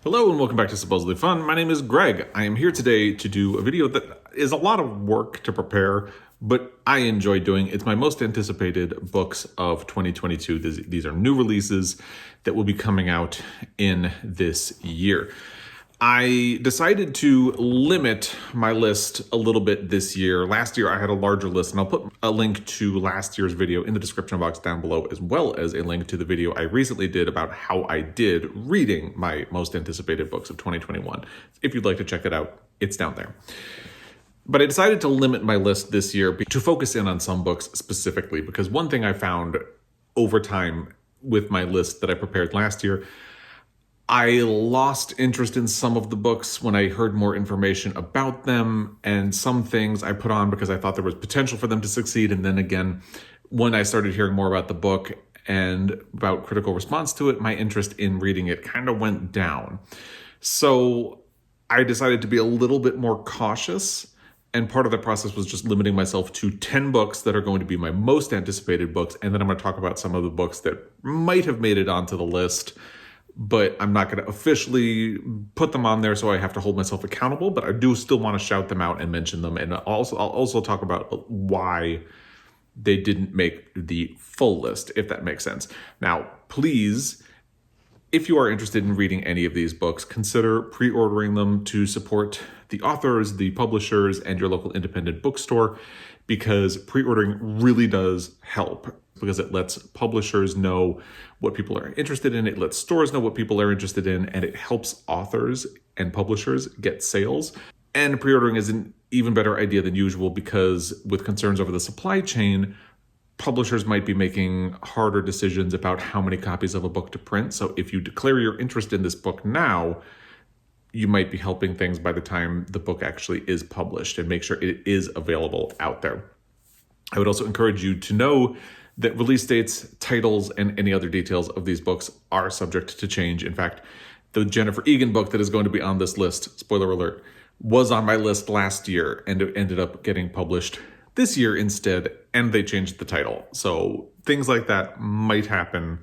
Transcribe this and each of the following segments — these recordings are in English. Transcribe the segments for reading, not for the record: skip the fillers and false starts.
Hello and welcome back to Supposedly Fun. My name is Greg. I am here today to do a video that is a lot of work to prepare, but I enjoy doing. It's my most anticipated books of 2022. These are new releases that will be coming out in this year. I decided to limit my list a little bit this year. Last year I had a larger list, and I'll put a link to last year's video in the description box down below, as well as a link to the video I recently did about how I did reading my most anticipated books of 2021. If you'd like to check it out, it's down there. But I decided to limit my list this year to focus in on some books specifically, because one thing I found over time with my list that I prepared last year, I lost interest in some of the books when I heard more information about them, and some things I put on because I thought there was potential for them to succeed. And then again, when I started hearing more about the book and about critical response to it, my interest in reading it kind of went down. So I decided to be a little bit more cautious. And part of the process was just limiting myself to 10 books that are going to be my most anticipated books. And then I'm going to talk about some of the books that might have made it onto the list, but I'm not going to officially put them on there, so I have to hold myself accountable. But I do still want to shout them out and mention them. And I'll also talk about why they didn't make the full list, if that makes sense. Now, please, if you are interested in reading any of these books, consider pre-ordering them to support the authors, the publishers, and your local independent bookstore, because pre-ordering really does help, because it lets publishers know what people are interested in, it lets stores know what people are interested in, and it helps authors and publishers get sales. And pre-ordering is an even better idea than usual, because with concerns over the supply chain, publishers might be making harder decisions about how many copies of a book to print. So if you declare your interest in this book now, you might be helping things by the time the book actually is published, and make sure it is available out there. I would also encourage you to know that release dates, titles, and any other details of these books are subject to change. In fact, the Jennifer Egan book that is going to be on this list, spoiler alert, was on my list last year, and it ended up getting published this year instead, and they changed the title. So things like that might happen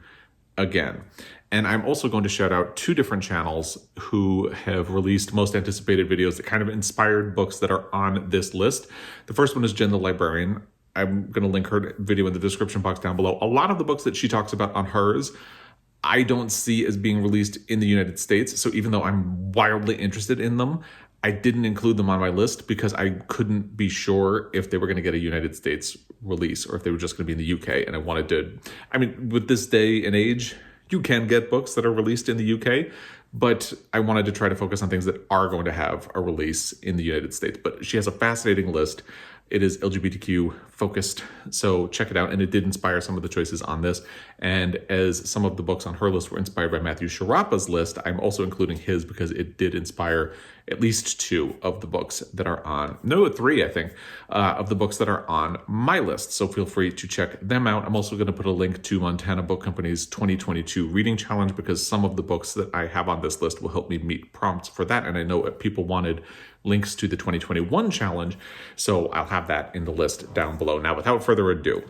again. And I'm also going to shout out two different channels who have released most anticipated videos that kind of inspired books that are on this list. The first one is Jen the Librarian. I'm going to link her video in the description box down below. A lot of the books that she talks about on hers, I don't see as being released in the United States. So even though I'm wildly interested in them, I didn't include them on my list because I couldn't be sure if they were going to get a United States release or if they were just going to be in the UK. And I wanted to, with this day and age, you can get books that are released in the UK, but I wanted to try to focus on things that are going to have a release in the United States. But she has a fascinating list. It is LGBTQ focused, so check it out. And it did inspire some of the choices on this. And as some of the books on her list were inspired by Matthew Sciarappa's list, I'm also including his because it did inspire at least two of the books that are on, no, three, I think, of the books that are on my list. So feel free to check them out. I'm also going to put a link to Montana Book Company's 2022 Reading Challenge, because some of the books that I have on this list will help me meet prompts for that. And I know people wanted links to the 2021 challenge, so I'll have that in the list down below. Now, without further ado,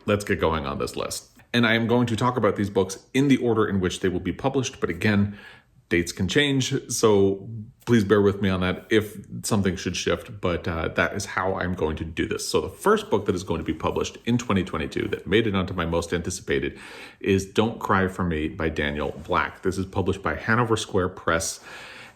let's get going on this list. And I am going to talk about these books in the order in which they will be published, but again, dates can change, so please bear with me on that if something should shift, but that is how I'm going to do this. So the first book that is going to be published in 2022 that made it onto my most anticipated is Don't Cry for Me by Daniel Black. This is published by Hanover Square Press,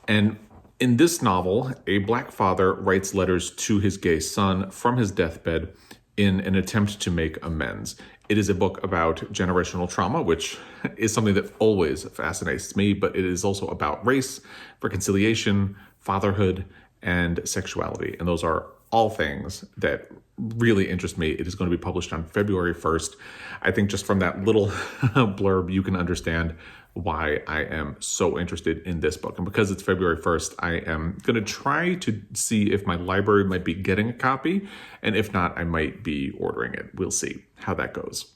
and in this novel, a Black father writes letters to his gay son from his deathbed in an attempt to make amends. It is a book about generational trauma, which is something that always fascinates me, but it is also about race, reconciliation, fatherhood, and sexuality. And those are all things that really interest me. It is going to be published on February 1st. I think just from that little blurb, you can understand why I am so interested in this book. And because it's February 1st, I am going to try to see if my library might be getting a copy. And if not, I might be ordering it. We'll see how that goes,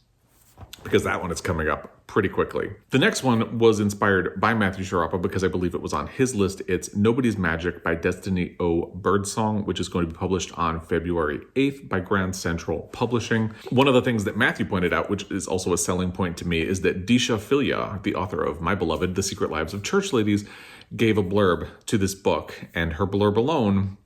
because that one is coming up pretty quickly. The next one was inspired by Matthew Sharapa because I believe it was on his list. It's Nobody's Magic by Destiny O. Birdsong, which is going to be published on February 8th by Grand Central Publishing. One of the things that Matthew pointed out, which is also a selling point to me, is that Disha Filia, the author of my beloved The Secret Lives of Church Ladies, gave a blurb to this book, and her blurb alone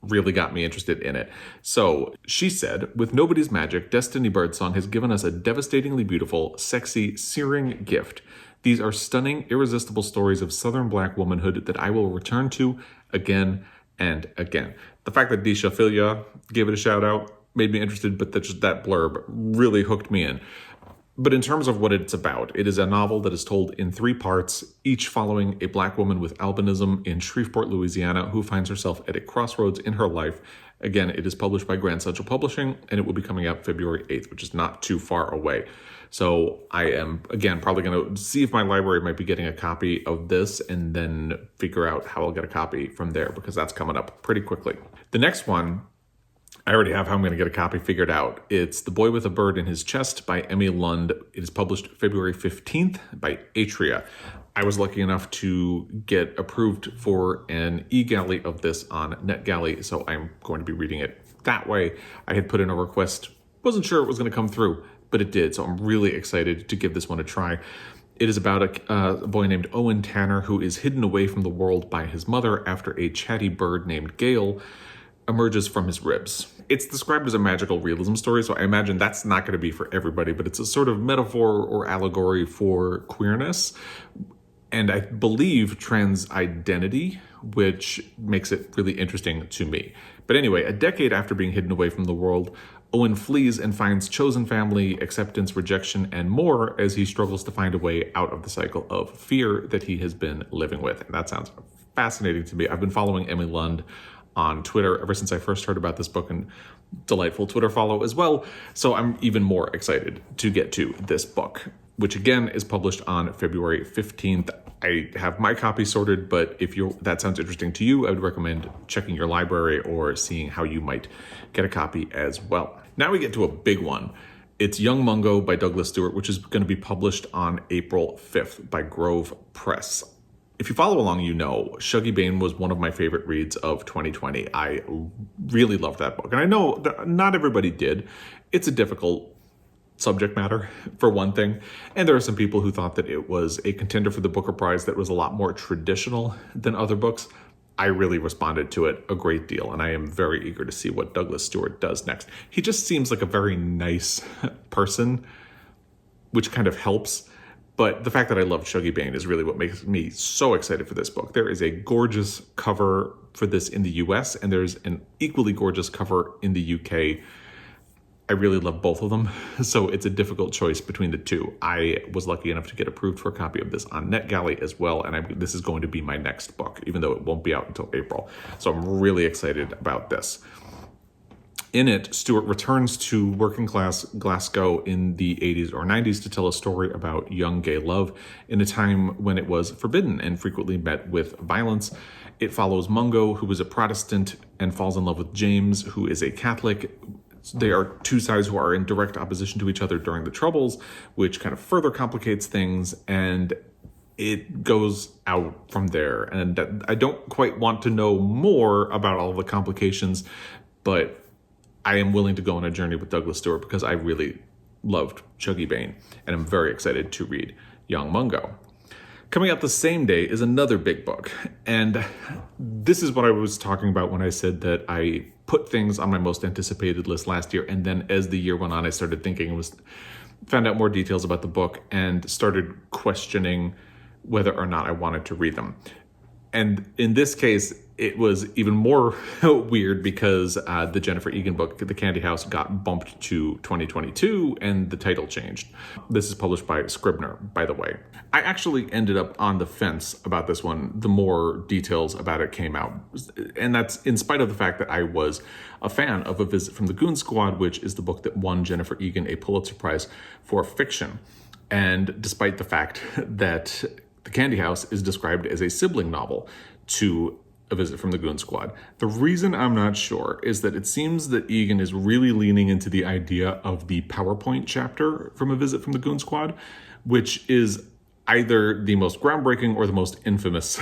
really got me interested in it. So she said, with Nobody's Magic, Destiny Birdsong has given us a devastatingly beautiful, sexy, searing gift. These are stunning, irresistible stories of Southern Black womanhood that I will return to again and again. The fact that Disha Filia gave it a shout out made me interested, but that blurb really hooked me in. But in terms of what it's about, it is a novel that is told in 3 parts, each following a Black woman with albinism in Shreveport, Louisiana, who finds herself at a crossroads in her life. Again, it is published by Grand Central Publishing, and it will be coming out February 8th, which is not too far away. So I am, again, probably going to see if my library might be getting a copy of this and then figure out how I'll get a copy from there, because that's coming up pretty quickly. The next one, I already have how I'm going to get a copy figured out. It's The Boy with a Bird in His Chest by Emmy Lund. It is published February 15th by Atria. I was lucky enough to get approved for an e-galley of this on NetGalley, so I'm going to be reading it that way. I had put in a request, wasn't sure it was going to come through, but it did, so I'm really excited to give this one a try. It is about a boy named Owen Tanner who is hidden away from the world by his mother after a chatty bird named Gale emerges from his ribs. It's described as a magical realism story, so I imagine that's not going to be for everybody, but it's a sort of metaphor or allegory for queerness, and I believe trans identity, which makes it really interesting to me. But anyway, a decade after being hidden away from the world, Owen flees and finds chosen family, acceptance, rejection, and more as he struggles to find a way out of the cycle of fear that he has been living with. And that sounds fascinating to me. I've been following Emmy Lund on Twitter ever since I first heard about this book, and delightful Twitter follow as well. So I'm even more excited to get to this book, which again is published on February 15th. I have my copy sorted, but if that sounds interesting to you, I would recommend checking your library or seeing how you might get a copy as well. Now we get to a big one. It's Young Mungo by Douglas Stewart, which is going to be published on April 5th by Grove Press. If you follow along, you know Shuggie Bain was one of my favorite reads of 2020. I really loved that book. And I know that not everybody did. It's a difficult subject matter, for one thing. And there are some people who thought that it was a contender for the Booker Prize that was a lot more traditional than other books. I really responded to it a great deal, and I am very eager to see what Douglas Stewart does next. He just seems like a very nice person, which kind of helps. But the fact that I love Shuggie Bain is really what makes me so excited for this book. There is a gorgeous cover for this in the US, and there's an equally gorgeous cover in the UK. I really love both of them, so it's a difficult choice between the two. I was lucky enough to get approved for a copy of this on NetGalley as well, and this is going to be my next book, even though it won't be out until April. So I'm really excited about this. In it, Stewart returns to working class Glasgow in the 80s or 90s to tell a story about young gay love in a time when it was forbidden and frequently met with violence. It follows Mungo, who is a Protestant, and falls in love with James, who is a Catholic. They are two sides who are in direct opposition to each other during the Troubles, which kind of further complicates things, and it goes out from there. And I don't quite want to know more about all the complications, but I am willing to go on a journey with Douglas Stewart because I really loved Shuggie Bain, and I'm very excited to read Young Mungo. Coming out the same day is another big book, and this is what I was talking about when I said that I put things on my most anticipated list last year, and then as the year went on, I started thinking and found out more details about the book and started questioning whether or not I wanted to read them. And in this case, it was even more weird because the Jennifer Egan book, The Candy House, got bumped to 2022 and the title changed. This is published by Scribner, by the way. I actually ended up on the fence about this one the more details about it came out. And that's in spite of the fact that I was a fan of A Visit from the Goon Squad, which is the book that won Jennifer Egan a Pulitzer Prize for fiction. And despite the fact that The Candy House is described as a sibling novel to A Visit from the Goon Squad. The reason I'm not sure is that it seems that Egan is really leaning into the idea of the PowerPoint chapter from A Visit from the Goon Squad, which is either the most groundbreaking or the most infamous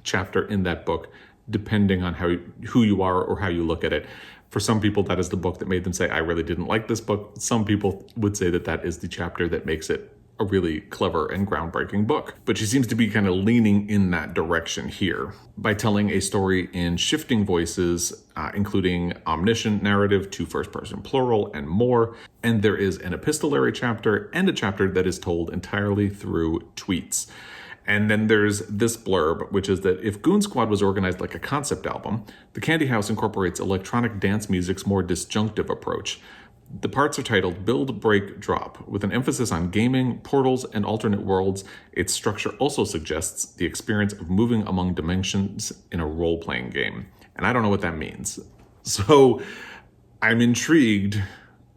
chapter in that book, depending on who you are or how you look at it. For some people, that is the book that made them say, I really didn't like this book. Some people would say that that is the chapter that makes it a really clever and groundbreaking book. But she seems to be kind of leaning in that direction here by telling a story in shifting voices, including omniscient narrative to first person plural and more. And there is an epistolary chapter and a chapter that is told entirely through tweets. And then there's this blurb, which is that if Goon Squad was organized like a concept album, the Candy House incorporates electronic dance music's more disjunctive approach. The parts are titled Build, Break, Drop. With an emphasis on gaming, portals, and alternate worlds, its structure also suggests the experience of moving among dimensions in a role-playing game. And I don't know what that means. So I'm intrigued,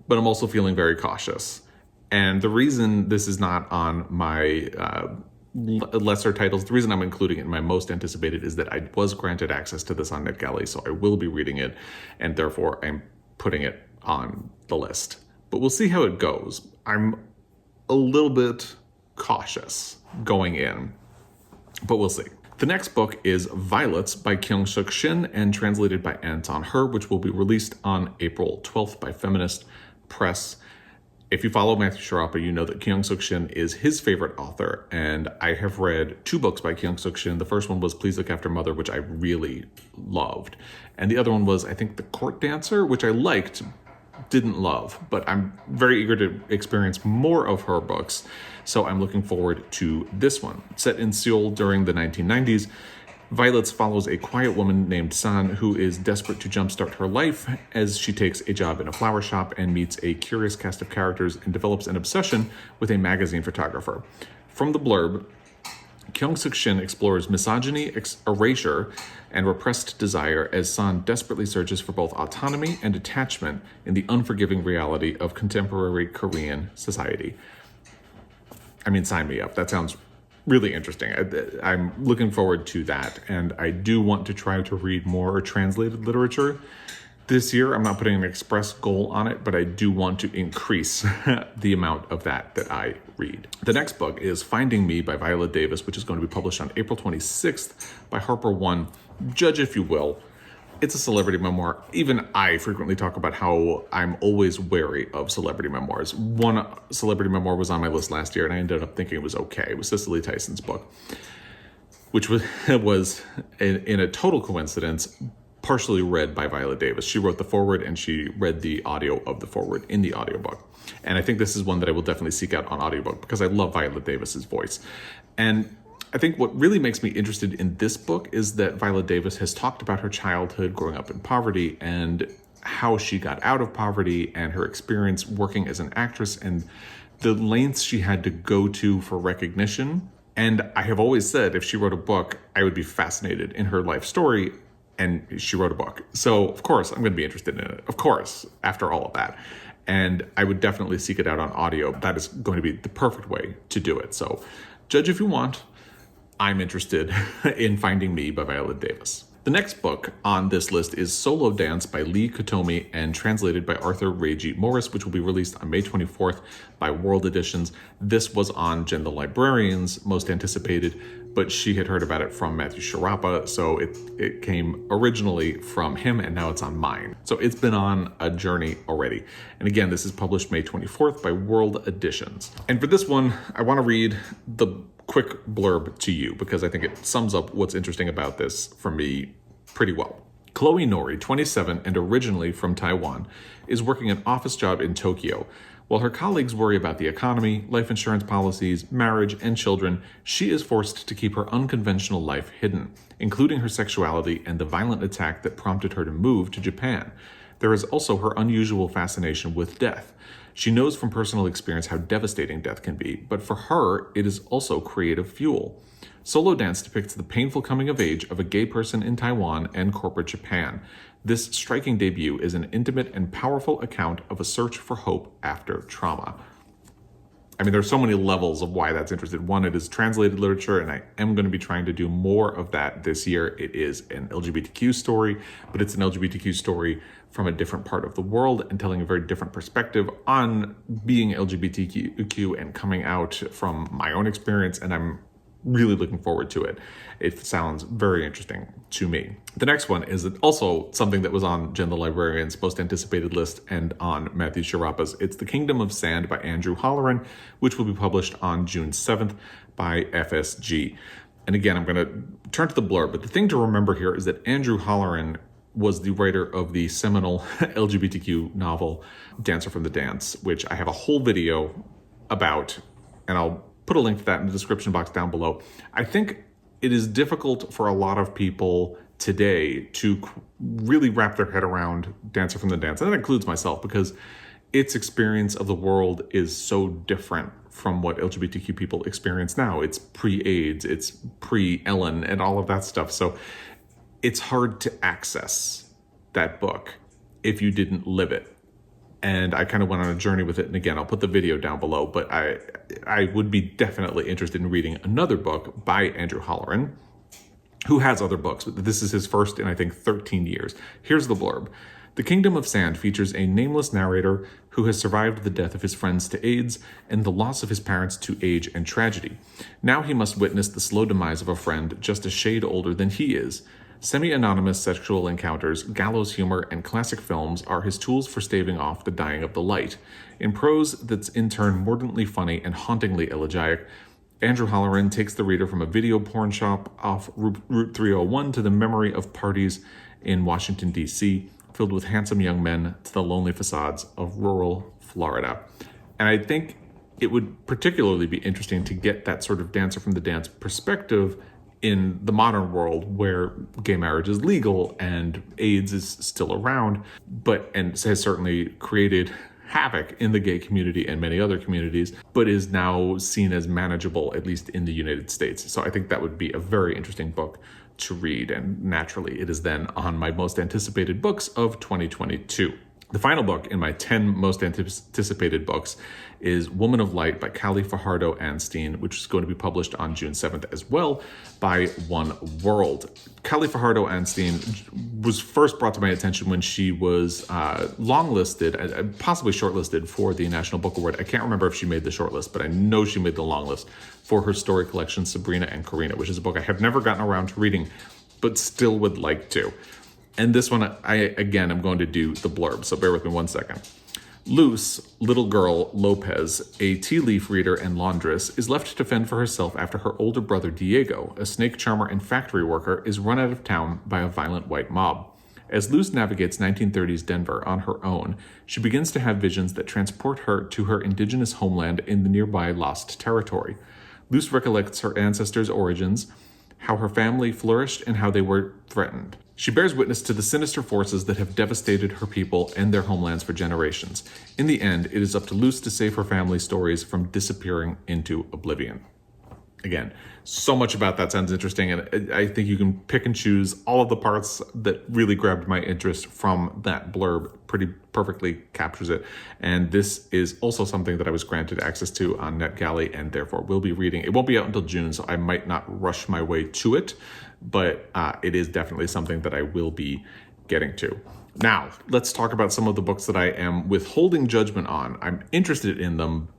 but I'm also feeling very cautious. And the reason this is not on my lesser titles, the reason I'm including it in my most anticipated is that I was granted access to this on NetGalley, so I will be reading it, and therefore I'm putting it on the list. But we'll see how it goes. I'm a little bit cautious going in, but we'll see. The next book is Violets by Kyung-Suk Shin and translated by Anton Her, which will be released on April 12th by Feminist Press. If you follow Matthew Sharapa, you know that Kyung-Suk Shin is his favorite author, and I have read 2 books by Kyung-Suk Shin. The first one was Please Look After Mother, which I really loved. And the other one was, I think, The Court Dancer, which I liked, didn't love, but I'm very eager to experience more of her books, so I'm looking forward to this one. Set in Seoul during the 1990s, Violets follows a quiet woman named San who is desperate to jumpstart her life as she takes a job in a flower shop and meets a curious cast of characters and develops an obsession with a magazine photographer. From the blurb, Kyung-Suk Shin explores misogyny, erasure, and repressed desire as San desperately searches for both autonomy and attachment in the unforgiving reality of contemporary Korean society. I mean, sign me up. That sounds really interesting. I'm looking forward to that, and I do want to try to read more translated literature this year. I'm not putting an express goal on it, but I do want to increase the amount of that I read. The next book is Finding Me by Viola Davis, which is going to be published on April 26th by Harper One. Judge if you will. It's a celebrity memoir. Even I frequently talk about how I'm always wary of celebrity memoirs. One celebrity memoir was on my list last year, and I ended up thinking it was okay. It was Cicely Tyson's book, which was in a total coincidence, partially read by Viola Davis. She wrote the foreword, and she read the audio of the foreword in the audiobook. And I think this is one that I will definitely seek out on audiobook because I love Viola Davis's voice. And I think what really makes me interested in this book is that Viola Davis has talked about her childhood growing up in poverty and how she got out of poverty and her experience working as an actress and the lengths she had to go to for recognition. And I have always said if she wrote a book, I would be fascinated in her life story, and she wrote a book. So of course, I'm going to be interested in it, of course, after all of that. And I would definitely seek it out on audio. That is going to be the perfect way to do it. So judge if you want. I'm interested in Finding Me by Viola Davis. The next book on this list is Solo Dance by Lee Kotomi and translated by Arthur Reiji Morris, which will be released on May 24th by World Editions. This was on Jen the Librarian's most anticipated, but she had heard about it from Matthew Sharapa, so it came originally from him, and now it's on mine. So it's been on a journey already. And again, this is published May 24th by World Editions. And for this one, I want to read the quick blurb to you because I think it sums up what's interesting about this for me pretty well. Chloe Nori, 27 and originally from Taiwan, is working an office job in Tokyo. While her colleagues worry about the economy, life insurance policies, marriage, and children, she is forced to keep her unconventional life hidden, including her sexuality and the violent attack that prompted her to move to Japan. There is also her unusual fascination with death. She knows from personal experience how devastating death can be, but for her, it is also creative fuel. Solo Dance depicts the painful coming of age of a gay person in Taiwan and corporate Japan. This striking debut is an intimate and powerful account of a search for hope after trauma. I mean, there's so many levels of why that's interesting. One, it is translated literature, and I am going to be trying to do more of that this year. It is an LGBTQ story, but it's an LGBTQ story from a different part of the world and telling a very different perspective on being LGBTQ and coming out from my own experience, and I'm really looking forward to it. It sounds very interesting to me. The next one is also something that was on Jen the Librarian's most anticipated list and on Matthew Sciarappa's. It's The Kingdom of Sand by Andrew Holleran, which will be published on June 7th by FSG. And again, I'm going to turn to the blurb, but the thing to remember here is that Andrew Holleran was the writer of the seminal LGBTQ novel Dancer from the Dance, which I have a whole video about, and I'll put a link to that in the description box down below. I think it is difficult for a lot of people today to really wrap their head around Dancer from the Dance, and that includes myself, because its experience of the world is so different from what LGBTQ people experience now. It's pre-AIDS, it's pre-Ellen, and all of that stuff. So it's hard to access that book if you didn't live it. And I kind of went on a journey with it. And again, I'll put the video down below, but I would be definitely interested in reading another book by Andrew Holleran, who has other books, but this is his first in, I think, 13 years. Here's the blurb. The Kingdom of Sand features a nameless narrator who has survived the death of his friends to AIDS and the loss of his parents to age and tragedy. Now he must witness the slow demise of a friend just a shade older than he is. Semi-anonymous sexual encounters, gallows humor, and classic films are his tools for staving off the dying of the light. In prose that's in turn mordantly funny and hauntingly elegiac, Andrew Holleran takes the reader from a video porn shop off Route 301 to the memory of parties in Washington, D.C., filled with handsome young men, to the lonely facades of rural Florida. And I think it would particularly be interesting to get that sort of Dancer from the Dance perspective in the modern world where gay marriage is legal and AIDS is still around, and has certainly created havoc in the gay community and many other communities, but is now seen as manageable, at least in the United States. So I think that would be a very interesting book to read, and naturally it is then on my most anticipated books of 2022. The final book in my 10 most anticipated books is Woman of Light by Callie Fajardo-Anstine, which is going to be published on June 7th as well by One World. Callie Fajardo-Anstine was first brought to my attention when she was longlisted, possibly shortlisted for the National Book Award. I can't remember if she made the shortlist, but I know she made the longlist for her story collection, Sabrina and Karina, which is a book I have never gotten around to reading, but still would like to. And this one, I'm going to do the blurb, so bear with me 1 second. Luz, little girl Lopez, a tea leaf reader and laundress, is left to fend for herself after her older brother Diego, a snake charmer and factory worker, is run out of town by a violent white mob. As Luz navigates 1930s Denver on her own, she begins to have visions that transport her to her indigenous homeland in the nearby Lost Territory. Luz recollects her ancestors' origins, how her family flourished, and how they were threatened. She bears witness to the sinister forces that have devastated her people and their homelands for generations. In the end, it is up to Luz to save her family's stories from disappearing into oblivion. Again, so much about that sounds interesting, and I think you can pick and choose all of the parts that really grabbed my interest from that blurb. Pretty perfectly captures it. And this is also something that I was granted access to on NetGalley and therefore will be reading. It won't be out until June, so I might not rush my way to it, but it is definitely something that I will be getting to. Now, let's talk about some of the books that I am withholding judgment on. I'm interested in them,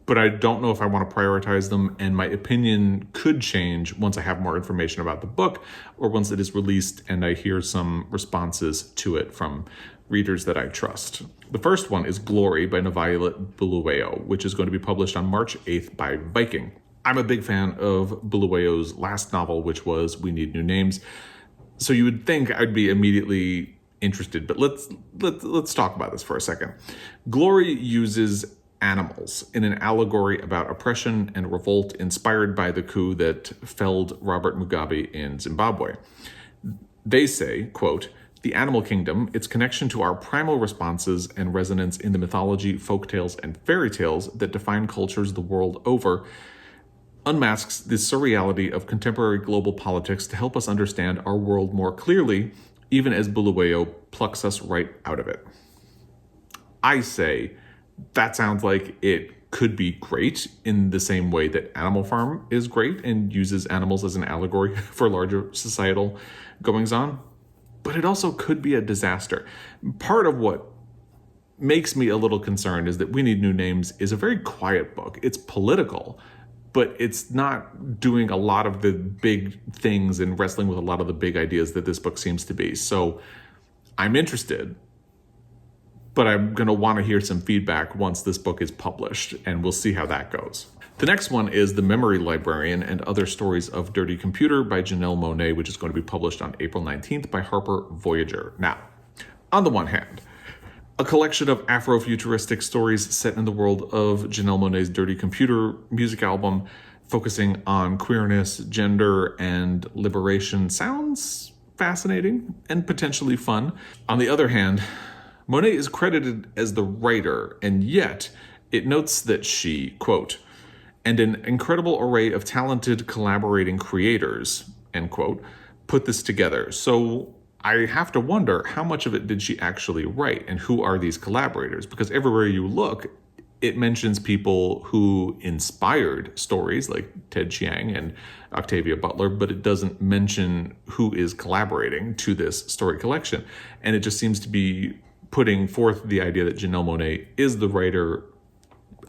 but I don't know if I want to prioritize them, and my opinion could change once I have more information about the book or once it is released and I hear some responses to it from readers that I trust. The first one is Glory by Violet Bulawayo, which is going to be published on March 8th by Viking. I'm a big fan of Bulawayo's last novel, which was We Need New Names. So you would think I'd be immediately interested, but let's talk about this for a second. Glory uses animals in an allegory about oppression and revolt inspired by the coup that felled Robert Mugabe in Zimbabwe. They say, quote, "The animal kingdom, its connection to our primal responses and resonance in the mythology, folktales, and fairy tales that define cultures the world over, unmasks the surreality of contemporary global politics to help us understand our world more clearly, even as Bulawayo plucks us right out of it." I say, that sounds like it could be great in the same way that Animal Farm is great and uses animals as an allegory for larger societal goings-on. But it also could be a disaster. Part of what makes me a little concerned is that We Need New Names is a very quiet book. It's political, but it's not doing a lot of the big things and wrestling with a lot of the big ideas that this book seems to be. So I'm interested, but I'm going to want to hear some feedback once this book is published, and we'll see how that goes. The next one is The Memory Librarian and Other Stories of Dirty Computer by Janelle Monáe, which is going to be published on April 19th by Harper Voyager. Now, on the one hand, a collection of Afrofuturistic stories set in the world of Janelle Monáe's Dirty Computer music album, focusing on queerness, gender, and liberation sounds fascinating and potentially fun. On the other hand, Monáe is credited as the writer, and yet it notes that she, quote, and an incredible array of talented collaborating creators, end quote, put this together. So I have to wonder, how much of it did she actually write, and who are these collaborators? Because everywhere you look, it mentions people who inspired stories like Ted Chiang and Octavia Butler, but it doesn't mention who is collaborating to this story collection. And it just seems to be putting forth the idea that Janelle Monáe is the writer,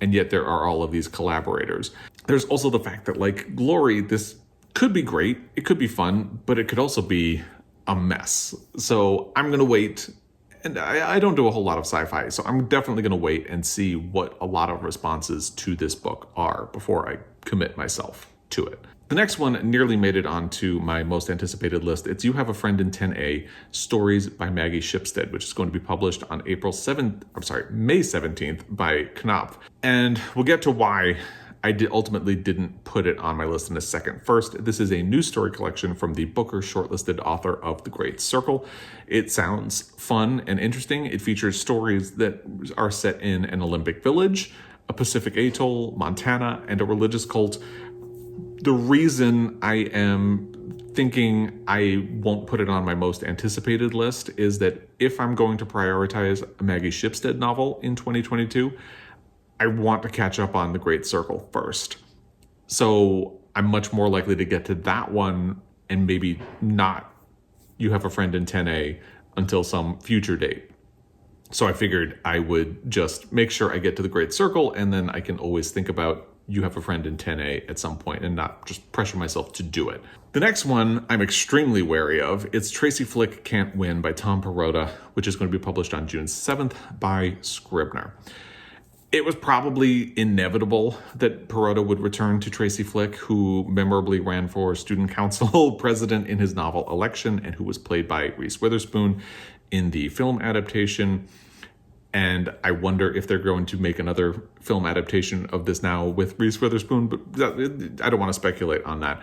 and yet there are all of these collaborators. There's also the fact that, like Glory, this could be great, it could be fun, but it could also be a mess. So I'm going to wait. And I don't do a whole lot of sci-fi, so I'm definitely going to wait and see what a lot of responses to this book are before I commit myself to it. The next one nearly made it onto my most anticipated list. It's You Have a Friend in 10A, Stories by Maggie Shipstead, which is going to be published on May 17th by Knopf. And we'll get to why I ultimately didn't put it on my list in a second. First, this is a new story collection from the Booker shortlisted author of The Great Circle. It sounds fun and interesting. It features stories that are set in an Olympic village, a Pacific atoll, Montana, and a religious cult. The reason I am thinking I won't put it on my most anticipated list is that if I'm going to prioritize a Maggie Shipstead novel in 2022, I want to catch up on The Great Circle first. So I'm much more likely to get to that one and maybe not You Have a Friend in 10A until some future date. So I figured I would just make sure I get to The Great Circle, and then I can always think about You Have a Friend in 10A at some point and not just pressure myself to do it. The next one I'm extremely wary of. It's Tracy Flick Can't Win by Tom Perrotta, which is going to be published on June 7th by Scribner. It was probably inevitable that Perrotta would return to Tracy Flick, who memorably ran for student council president in his novel Election, and who was played by Reese Witherspoon in the film adaptation. And I wonder if they're going to make another film adaptation of this now with Reese Witherspoon, but I don't want to speculate on that.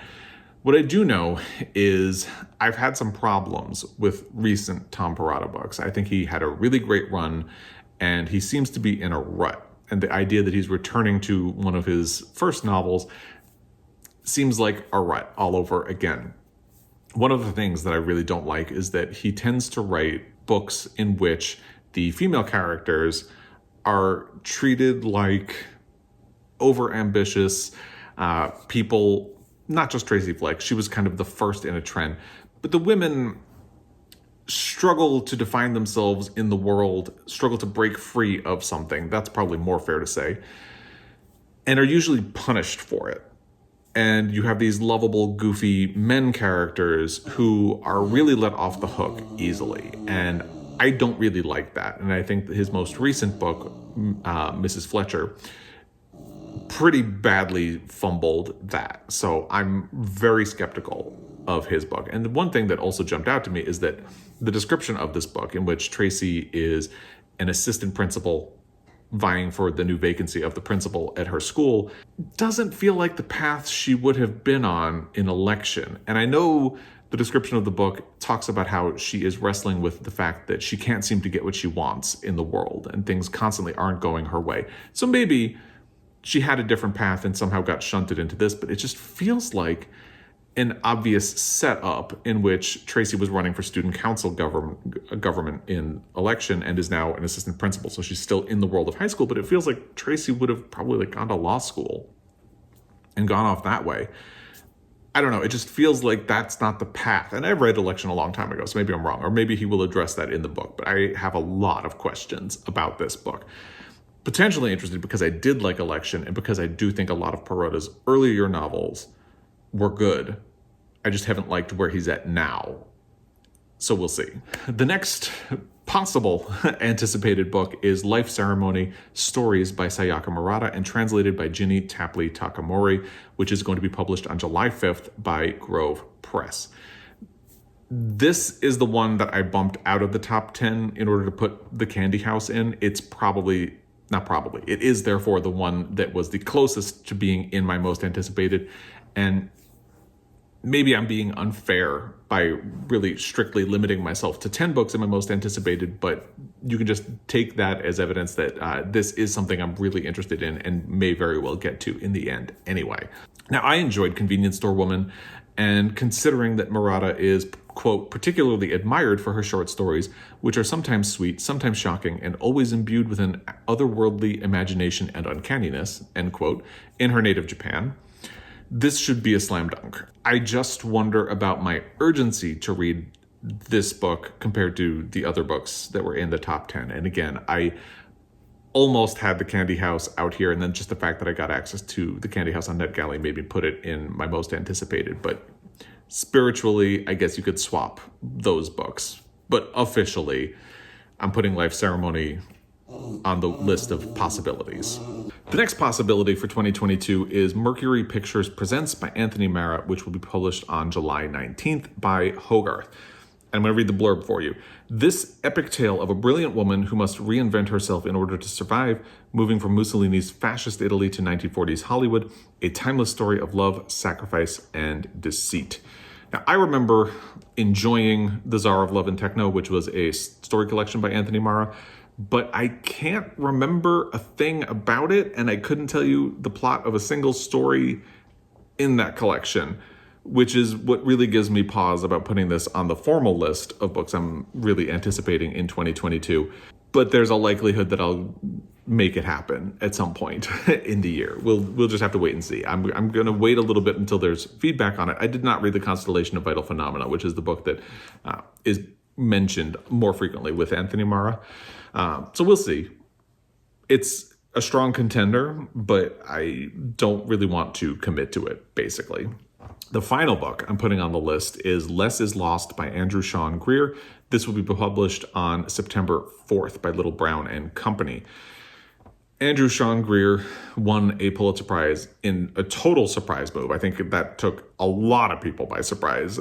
What I do know is I've had some problems with recent Tom Perrotta books. I think he had a really great run, and he seems to be in a rut. And the idea that he's returning to one of his first novels seems like a rut all over again. One of the things that I really don't like is that he tends to write books in which the female characters are treated like overambitious people, not just Tracy Flick. She was kind of the first in a trend. But the women struggle to define themselves in the world, struggle to break free of something. That's probably more fair to say. And are usually punished for it. And you have these lovable, goofy men characters who are really let off the hook easily. And I don't really like that. And I think that his most recent book, Mrs. Fletcher, pretty badly fumbled that. So I'm very skeptical of his book. And the one thing that also jumped out to me is that the description of this book, in which Tracy is an assistant principal vying for the new vacancy of the principal at her school, doesn't feel like the path she would have been on in Election. And I know the description of the book talks about how she is wrestling with the fact that she can't seem to get what she wants in the world, and things constantly aren't going her way. So maybe she had a different path and somehow got shunted into this, but it just feels like an obvious setup in which Tracy was running for student council government in election and is now an assistant principal. So she's still in the world of high school, but it feels like Tracy would have probably gone to law school and gone off that way. I don't know. It just feels like that's not the path. And I read Election a long time ago, so maybe I'm wrong, or maybe he will address that in the book. But I have a lot of questions about this book. Potentially interested because I did like Election and because I do think a lot of Perotta's earlier novels were good. I just haven't liked where he's at now. So we'll see. The next possible anticipated book is Life Ceremony, Stories by Sayaka Murata and translated by Ginny Tapley Takamori, which is going to be published on July 5th by Grove Press. This is the one that I bumped out of the top 10 in order to put The Candy House in. It's it is therefore the one that was the closest to being in my most anticipated. And maybe I'm being unfair by really strictly limiting myself to 10 books in my most anticipated, but you can just take that as evidence that this is something I'm really interested in and may very well get to in the end anyway. Now, I enjoyed Convenience Store Woman, and considering that Murata is, quote, particularly admired for her short stories, which are sometimes sweet, sometimes shocking, and always imbued with an otherworldly imagination and uncanniness, end quote, in her native Japan, this should be a slam dunk. I just wonder about my urgency to read this book compared to the other books that were in the top 10. And again, I almost had The Candy House out here, and then just the fact that I got access to The Candy House on NetGalley made me put it in my most anticipated. But spiritually, I guess you could swap those books. But officially, I'm putting Life Ceremony on the list of possibilities. The next possibility for 2022 is Mercury Pictures Presents by Anthony Marra, which will be published on July 19th by Hogarth. I'm going to read the blurb for you. This epic tale of a brilliant woman who must reinvent herself in order to survive, moving from Mussolini's fascist Italy to 1940s Hollywood, a timeless story of love, sacrifice, and deceit. Now, I remember enjoying The Tsar of Love and Techno, which was a story collection by Anthony Marra, but I can't remember a thing about it, and I couldn't tell you the plot of a single story in that collection, which is what really gives me pause about putting this on the formal list of books I'm really anticipating in 2022. But there's a likelihood that I'll make it happen at some point in the year. We'll just have to wait and see. I'm going to wait a little bit until there's feedback on it. I did not read The Constellation of Vital Phenomena, which is the book that is mentioned more frequently with Anthony Marra. So we'll see. It's a strong contender, but I don't really want to commit to it, basically. The final book I'm putting on the list is Less is Lost by Andrew Sean Greer. This will be published on September 4th by Little Brown and Company. Andrew Sean Greer won a Pulitzer Prize in a total surprise move. I think that took a lot of people by surprise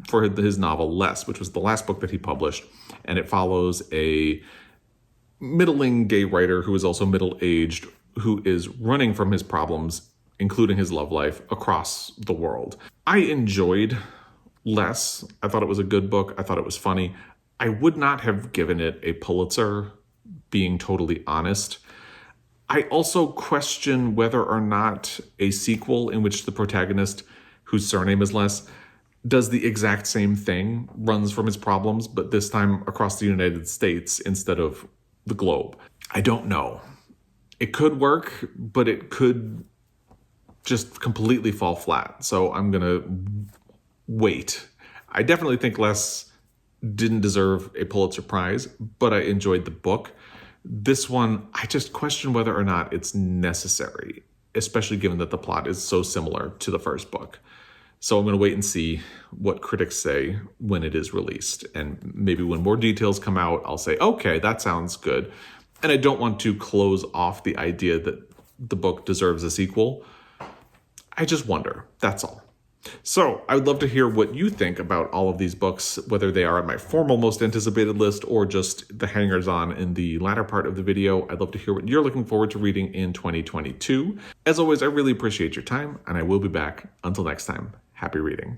for his novel Less, which was the last book that he published. And it follows a middling gay writer who is also middle-aged, who is running from his problems, including his love life, across the world. I enjoyed Less. I thought it was a good book. I thought it was funny. I would not have given it a Pulitzer, being totally honest. I also question whether or not a sequel in which the protagonist, whose surname is Less, does the exact same thing, runs from his problems, but this time across the United States instead of the globe. I don't know. It could work, but it could just completely fall flat. So I'm going to wait. I definitely think Less didn't deserve a Pulitzer Prize, but I enjoyed the book. This one, I just question whether or not it's necessary, especially given that the plot is so similar to the first book. So I'm going to wait and see what critics say when it is released. And maybe when more details come out, I'll say, okay, that sounds good. And I don't want to close off the idea that the book deserves a sequel. I just wonder, that's all. So I would love to hear what you think about all of these books, whether they are on my formal most anticipated list or just the hangers-on in the latter part of the video. I'd love to hear what you're looking forward to reading in 2022. As always, I really appreciate your time, and I will be back. Until next time, happy reading.